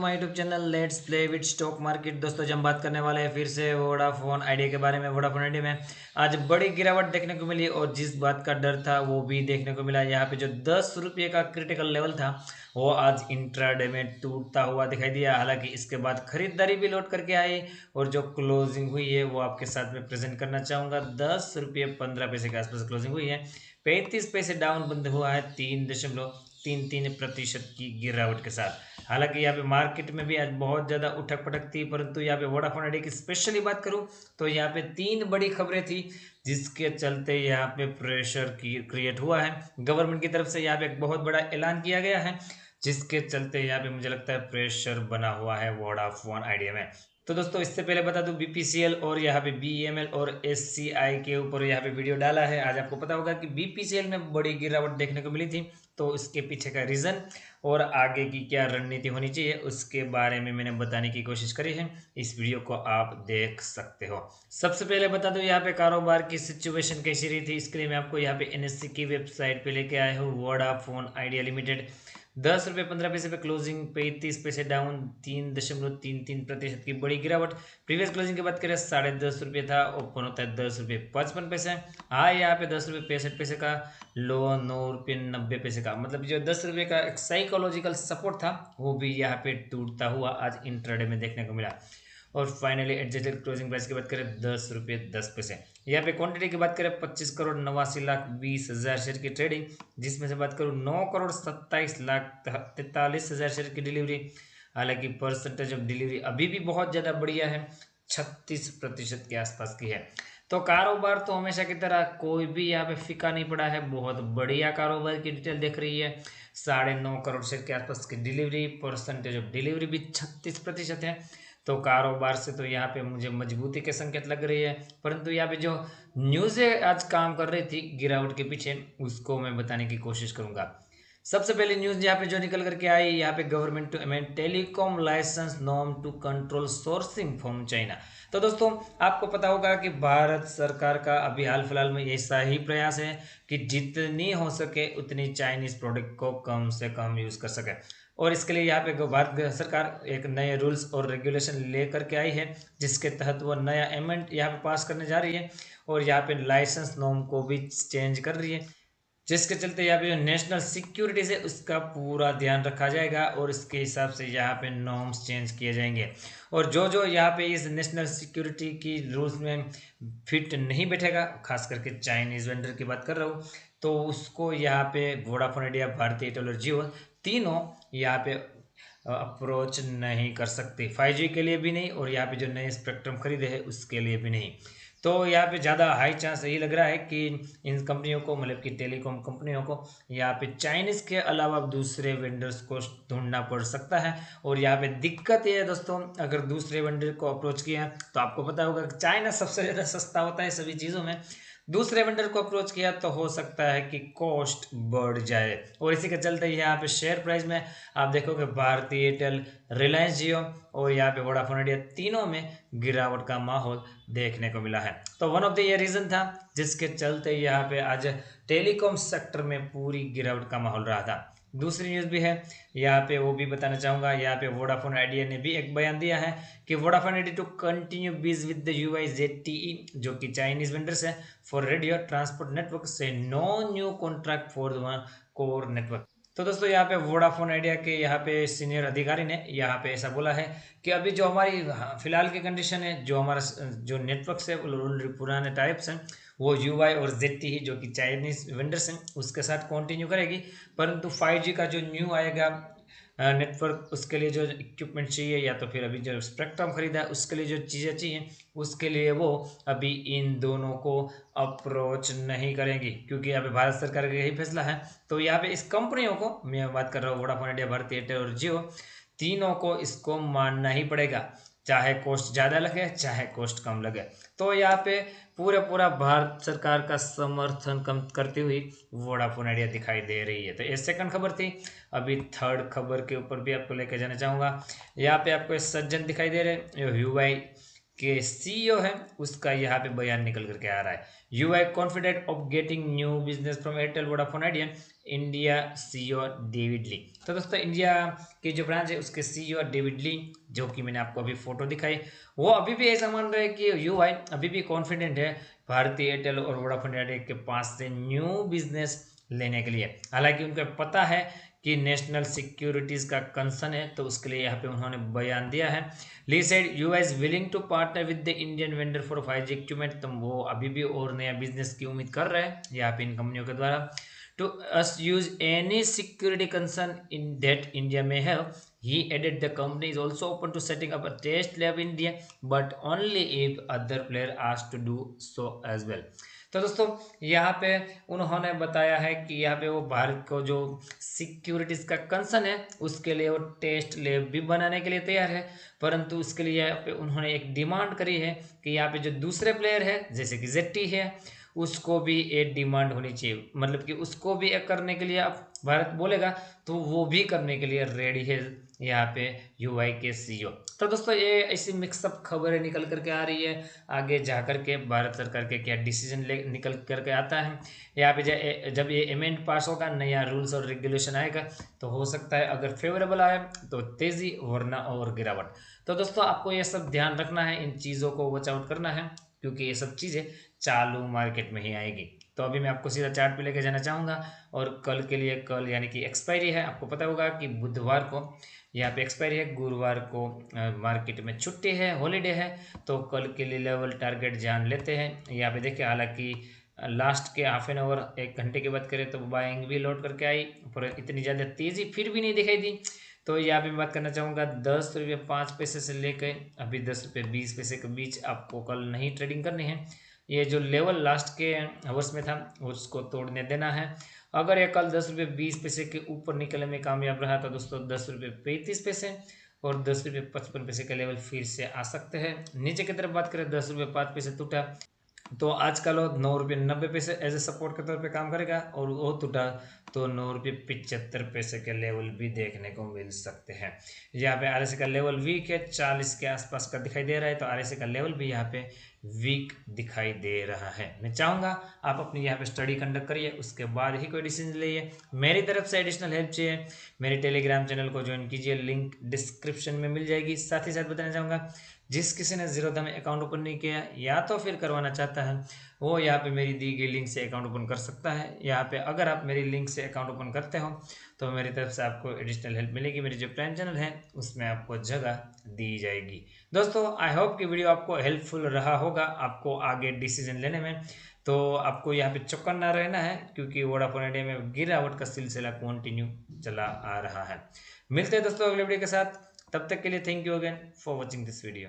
My YouTube channel let's play with stock market. दोस्तों जब हम बात करने वाले हैं फिर से वोडाफोन आइडिया के बारे में। वोडाफोन आइडिया में आज बड़ी गिरावट देखने को मिली और जिस बात का डर था वो भी देखने को मिला। यहाँ पे जो 10 रुपये का क्रिटिकल लेवल था वो आज इंट्राडे में टूटता हुआ दिखाई दिया। हालांकि इसके बाद खरीदारी भी लौट करके आई और जो क्लोजिंग हुई है वो आपके साथ में प्रेजेंट करना चाहूँगा। 10 रुपये 15 पैसे के आसपास क्लोजिंग हुई है। 35 पैसे डाउन बंद हुआ है 3.33% की गिरावट के साथ। हालांकि यहाँ पे मार्केट में भी आज बहुत ज़्यादा उठक पटक थी, परंतु यहाँ पे वोडाफोन आइडिया की स्पेशली बात करूँ तो यहाँ पे 3 बड़ी खबरें थी जिसके चलते यहाँ पे प्रेशर की क्रिएट हुआ है। गवर्नमेंट की तरफ से यहाँ पे एक बहुत बड़ा ऐलान किया गया है जिसके चलते यहाँ पे मुझे लगता है प्रेशर बना हुआ है वोडाफोन आइडिया में। तो दोस्तों इससे पहले बता दूं बीपीसीएल और यहाँ पे बीईएमएल और एससीआई के ऊपर यहाँ पे वीडियो डाला है। आज आपको पता होगा कि बीपीसीएल में बड़ी गिरावट देखने को मिली थी, तो इसके पीछे का रीज़न और आगे की क्या रणनीति होनी चाहिए उसके बारे में मैंने बताने की कोशिश करी है। इस वीडियो को आप देख सकते हो। सबसे पहले बता दो यहाँ पे कारोबार की सिचुएशन कैसी रही थी। इसके लिए मैं आपको यहाँ पे एनएससी की वेबसाइट पे लेके आया हूँ। वोडाफोन आइडिया लिमिटेड 10 रुपये 15 पैसे पे क्लोजिंग, 35 पैसे डाउन, 3.33% की बड़ी गिरावट। प्रीवियस क्लोजिंग की बात करें 10.5 रुपये था, ओपन होता है 10 रुपये 55 पैसे। हाई यहाँ पे 10 रुपये 65 पैसे का, लो 9 रुपये 90 पैसे का। मतलब जो 10 रुपये का एक साइकोलॉजिकल सपोर्ट था वो भी यहाँ पे टूटता हुआ आज इंट्राडे में देखने को मिला। और फाइनली एडजस्टेड क्लोजिंग प्राइस की बात करें 10 रुपये 10 पैसे। यहाँ पे क्वांटिटी की बात करें 25 करोड़ 89 लाख 20 हजार शेयर की ट्रेडिंग, जिसमें से बात करूँ 9 करोड़ 27 लाख 43 हजार शेयर की डिलीवरी। हालांकि परसेंटेज ऑफ डिलीवरी अभी भी बहुत ज़्यादा बढ़िया है, 36% के आसपास की है। तो कारोबार तो हमेशा की तरह कोई भी यहाँ पे फीका नहीं पड़ा है, बहुत बढ़िया कारोबार की डिटेल देख रही है। 9.5 करोड़ शेयर के आसपास की डिलीवरी, परसेंटेज ऑफ डिलीवरी भी 36% है। तो कारोबार से तो यहाँ पे मुझे मजबूती के संकेत लग रही है। परंतु यहाँ पे जो न्यूज़ें आज काम कर रही थी गिरावट के पीछे उसको मैं बताने की कोशिश करूंगा। सबसे पहले न्यूज़ यहाँ पे जो निकल करके आई, यहाँ पे government to amend telecom licence norm to control sourcing from China. तो दोस्तों आपको पता होगा कि भारत सरकार का अभी हाल फिलहाल में ऐसा ही प्रयास है कि जितनी हो सके उतनी चाइनीज प्रोडक्ट को कम से कम यूज़ कर सके। और इसके लिए यहाँ पे भारत सरकार एक नए रूल्स और रेगुलेशन लेकर के आई है जिसके तहत वो नया अमेंडमेंट यहाँ पे पास करने जा रही है और यहाँ पे लाइसेंस नॉर्म को भी चेंज कर रही है, जिसके चलते यहाँ पे जो नेशनल सिक्योरिटी है उसका पूरा ध्यान रखा जाएगा और इसके हिसाब से यहाँ पे नॉर्म्स चेंज किए जाएंगे। और जो जो यहाँ पे इस नेशनल सिक्योरिटी की रूल्स में फिट नहीं बैठेगा, खास करके चाइनीज वेंडर की बात कर रहा हूँ, तो उसको यहाँ पे वोडाफोन आइडिया, भारती एयरटेल और जियो तीनों यहाँ पे अप्रोच नहीं कर सकते। 5G के लिए भी नहीं और यहाँ पे जो नए स्पेक्ट्रम खरीदे हैं उसके लिए भी नहीं। तो यहाँ पे ज़्यादा हाई चांस यही लग रहा है कि इन कंपनियों को, मतलब कि टेलीकॉम कंपनियों को यहाँ पे चाइनीज़ के अलावा दूसरे वेंडर्स को ढूंढना पड़ सकता है। और यहाँ पे दिक्कत ये है दोस्तों, अगर दूसरे वेंडर को अप्रोच किया तो आपको पता होगा कि चाइना सबसे ज़्यादा सस्ता होता है सभी चीज़ों में। दूसरे वेंडर को अप्रोच किया तो हो सकता है कि कॉस्ट बढ़ जाए और इसी के चलते यहाँ पे शेयर प्राइस में आप देखोगे भारती एयरटेल, रिलायंस जियो और यहाँ पे वोडाफोन आइडिया तीनों में गिरावट का माहौल देखने को मिला है। तो वन ऑफ द ये रीज़न था जिसके चलते यहाँ पे आज टेलीकॉम सेक्टर में पूरी गिरावट का माहौल रहा था। दूसरी न्यूज़ भी है यहाँ पे, वो भी बताना चाहूँगा। यहाँ पे वोडाफोन आइडिया ने भी एक बयान दिया है कि Vodafone Idea to continue biz with the UIZTE जो कि चाइनीज वेंडर्स है फॉर रेडियो ट्रांसपोर्ट नेटवर्क से no new contract for the core network. तो दोस्तों यहाँ पे वोडाफोन आइडिया के यहाँ पे सीनियर अधिकारी ने यहाँ पे ऐसा बोला है कि अभी जो हमारी फिलहाल की कंडीशन है, जो हमारा जो नेटवर्क है पुराने टाइप्स हैं वो UI और ZTE जो कि चाइनीज वेंडर्स हैं उसके साथ कंटिन्यू करेगी। परंतु 5G का जो न्यू आएगा नेटवर्क उसके लिए जो इक्विपमेंट चाहिए या तो फिर अभी जो स्पेक्ट्रम खरीदा है उसके लिए जो चीज़ें चाहिए उसके लिए वो अभी इन दोनों को अप्रोच नहीं करेंगी, क्योंकि यहाँ पे भारत सरकार का यही फैसला है। तो यहाँ पे इस कंपनियों को, मैं बात कर रहा हूँ वोडाफोन आइडिया, भारती एयरटेल और जियो, तीनों को इसको मानना ही पड़ेगा, चाहे कॉस्ट ज़्यादा लगे चाहे कॉस्ट कम लगे। तो यहाँ पे पूरा भारत सरकार का समर्थन कम करती हुई वोडाफोन आइडिया दिखाई दे रही है। तो ये सेकंड खबर थी। अभी थर्ड खबर के ऊपर भी आपको लेकर जाना चाहूँगा। यहाँ पे आपको सज्जन दिखाई दे रहे हैं, UI के सीईओ है उसका यहाँ पे बयान निकल करके आ रहा है। U I confident of getting new business from Airtel Vodafone Idea India CEO David Lee. तो दोस्तों इंडिया की जो ब्रांच है उसके सीईओ डेविड ली, जो कि मैंने आपको अभी फोटो दिखाई, वो अभी भी ऐसा मान रहे हैं कि यूआई अभी भी कॉन्फिडेंट है भारतीय एयरटेल और वोडाफोन आइडिया के पास से न्यू बिजनेस लेने के लिए। हालांकि उनको पता है कि नेशनल सिक्योरिटीज का कंसर्न है, तो उसके लिए यहाँ पे उन्होंने बयान दिया है। Lee said UI is willing to partner with the Indian vendor for 5G equipment. तो वो अभी भी और नया बिजनेस की उम्मीद कर रहे हैं यहाँ पे इन कंपनियों के द्वारा। To us use any security concern in that India में have. He added the company is also open to setting up a test lab in India, but only if other player asked to do so as well. तो दोस्तों यहाँ पे उन्होंने बताया है कि यहाँ पे वो भारत को जो सिक्योरिटीज का कंसर्न है उसके लिए वो टेस्ट लैब भी बनाने के लिए तैयार है, परंतु उसके लिए यहाँ पे उन्होंने एक डिमांड करी है कि यहाँ पे जो दूसरे प्लेयर है जैसे कि जेटी है उसको भी एक डिमांड होनी चाहिए, मतलब कि उसको भी एक करने के लिए अब भारत बोलेगा तो वो भी करने के लिए रेडी है यहाँ पे यूआई के सीईओ। तो दोस्तों ये ऐसी मिक्सअप खबरें निकल करके आ रही है, आगे जा करके भारत सरकार के क्या डिसीजन ले निकल करके आता है। यहाँ पे जब ये अमेंड पास होगा, नया रूल्स और रेगुलेशन आएगा, तो हो सकता है अगर फेवरेबल आए तो तेजी वरना और गिरावट। तो दोस्तों आपको ये सब ध्यान रखना है, इन चीज़ों को वॉच आउट करना है, क्योंकि ये सब चीज़ें चालू मार्केट में ही आएगी। तो अभी मैं आपको सीधा चार्ट पे लेके जाना चाहूँगा, और कल के लिए, कल यानी कि एक्सपायरी है, आपको पता होगा कि बुधवार को यहाँ पे एक्सपायरी है, गुरुवार को मार्केट में छुट्टी है, हॉलीडे है, तो कल के लिए लेवल टारगेट जान लेते हैं। यहाँ पे देखिए हालांकि लास्ट के हाफ एन आवर, एक घंटे की बात करें तो बाइंग भी लौट करके आई, पर इतनी ज़्यादा तेज़ी फिर भी नहीं दिखाई दी। तो यहाँ पे मैं बात करना चाहूँगा 10 रुपये 5 पैसे से लेकर अभी 10 रुपये 20 पैसे के बीच आपको कल नहीं ट्रेडिंग करनी है। ये जो लेवल लास्ट के हावर्स में था उसको तोड़ने देना है। अगर ये कल 10 रुपये 20 पैसे के ऊपर निकलने में कामयाब रहा तो दोस्तों 10 रुपये 35 पैसे और 10 रुपये 55 पैसे का लेवल फिर से आ सकते हैं। नीचे की तरफ बात करें 10 रुपये 5 पैसे टूटा तो आज का लो 9 रुपये 90 पैसे एज ए सपोर्ट के तौर पे काम करेगा, और वो टूटा तो 9 रुपये 75 पैसे के लेवल भी देखने को मिल सकते हैं। यहाँ पे आरएसए का लेवल वीक है, 40 के आसपास का दिखाई दे रहा है, तो आरएसए का लेवल भी यहाँ पे वीक दिखाई दे रहा है। मैं चाहूँगा आप अपनी यहाँ पे स्टडी कंडक्ट करिए, उसके बाद ही कोई डिसीजन लीजिए। मेरी तरफ से एडिशनल हेल्प चाहिए मेरे टेलीग्राम चैनल को ज्वाइन कीजिए, लिंक डिस्क्रिप्शन में मिल जाएगी। साथ ही साथ बताना चाहूँगा जिस किसी ने जीरोधा में अकाउंट ओपन नहीं किया या तो फिर करवाना चाहता है, वो यहाँ पे मेरी दी गई लिंक से अकाउंट ओपन कर सकता है। यहाँ पे अगर आप मेरी लिंक से अकाउंट ओपन करते हो तो मेरी तरफ से आपको एडिशनल हेल्प मिलेगी, मेरी जो प्राइम चैनल है उसमें आपको जगह दी जाएगी। दोस्तों आई होप कि वीडियो आपको हेल्पफुल रहा होगा आपको आगे डिसीजन लेने में। तो आपको यहाँ पे चौकन्ना रहना है, क्योंकि वोडाफोन आइडिया में गिरावट का सिलसिला कंटिन्यू चला आ रहा है। मिलते हैं दोस्तों अगले वीडियो के साथ, तब तक के लिए thank you again for watching this video.